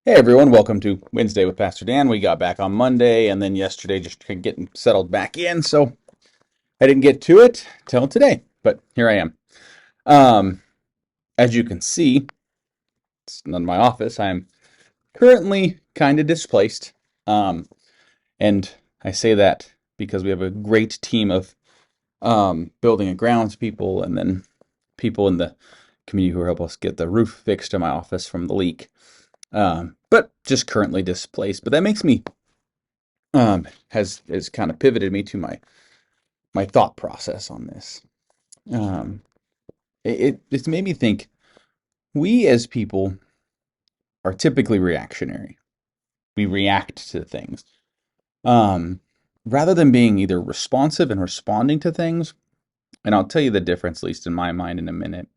Hey everyone, welcome to Wednesday with Pastor Dan. We got back on Monday and then yesterday just getting settled back in, so I didn't get to it till today, but here I am. Um, as you can see, it's not my office. I'm currently kind of displaced. And I say that because we have a great team of building and grounds people and then people in the community who help us get the roof fixed in my office from the leak. But just currently displaced. But that makes me has kind of pivoted me to my thought process on this. Um, it's made me think we as people are typically reactionary. We react to things um, rather than being either responsive and responding to things. And I'll tell you the difference, at least in my mind, in a minute,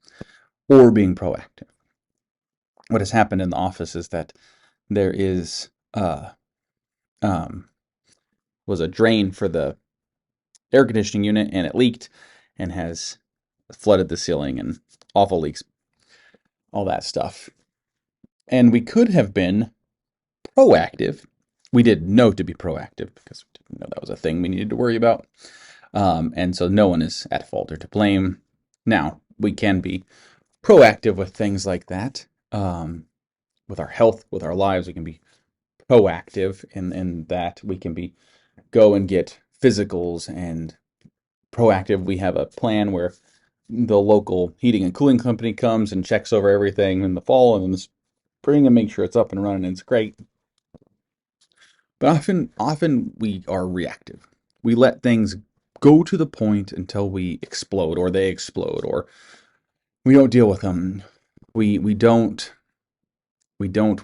or being proactive. What has happened in the office is that there is um, was a drain for the air conditioning unit, and it leaked and has flooded the ceiling and awful leaks, all that stuff. And we could have been proactive. We didn't know to be proactive because we didn't know that was a thing we needed to worry about. And so no one is at fault or to blame. Now, we can be proactive with things like that. With our health, with our lives, we can be proactive in that we can be go and get physicals and proactive. We have a plan where the local heating and cooling company comes and checks over everything in the fall and in the spring and make sure it's up and running and it's great. But often we are reactive. We let things go to the point until we explode or they explode or we don't deal with them. We don't we don't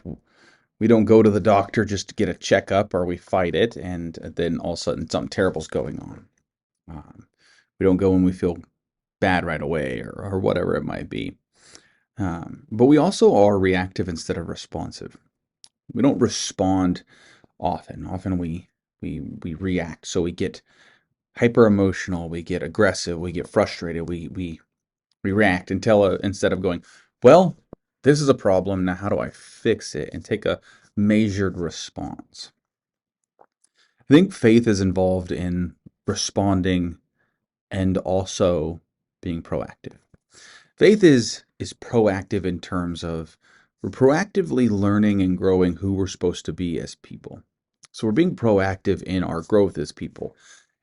we don't go to the doctor just to get a checkup, or we fight it and then all of a sudden something terrible's going on. We don't go when we feel bad right away or whatever it might be. But we also are reactive instead of responsive. We don't respond often. Often we react. So we get hyper emotional, we get aggressive, we get frustrated, we react until instead of going, well, this is a problem. Now how do I fix it and take a measured response? I think faith is involved in responding and also being proactive. Faith is proactive in terms of we're proactively learning and growing who we're supposed to be as people. So we're being proactive in our growth as people.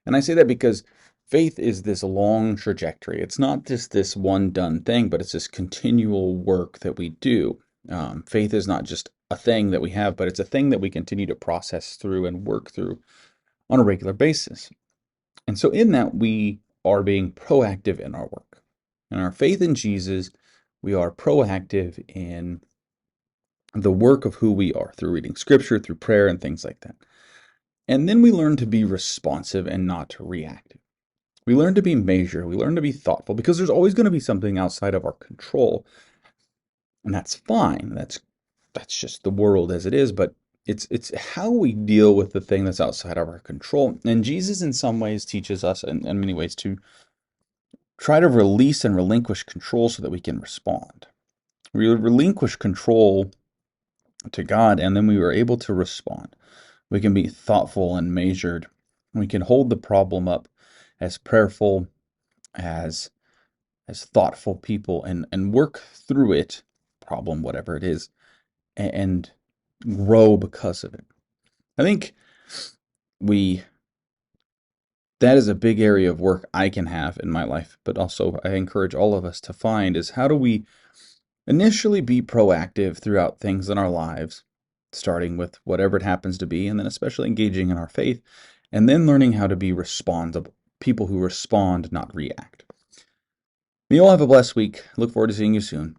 And I say that because faith is this long trajectory. It's not just this one done thing, but it's this continual work that we do. Faith is not just a thing that we have, but it's a thing that we continue to process through and work through on a regular basis. And so in that, we are being proactive in our work. In our faith in Jesus, we are proactive in the work of who we are through reading scripture, through prayer, and things like that. And then we learn to be responsive and not reactive. We learn to be measured. We learn to be thoughtful because there's always going to be something outside of our control. And that's fine. That's just the world as it is, but it's how we deal with the thing that's outside of our control. And Jesus in some ways teaches us in many ways to try to release and relinquish control so that we can respond. We relinquish control to God, and then we were able to respond. We can be thoughtful and measured. We can hold the problem up as prayerful, as thoughtful people, and work through it, problem, whatever it is, and grow because of it. I think we that is a big area of work I can have in my life, but also I encourage all of us to find is how do we initially be proactive throughout things in our lives, starting with whatever it happens to be, and then especially engaging in our faith, and then learning how to be responsible, people who respond, not react. You all have a blessed week. Look forward to seeing you soon.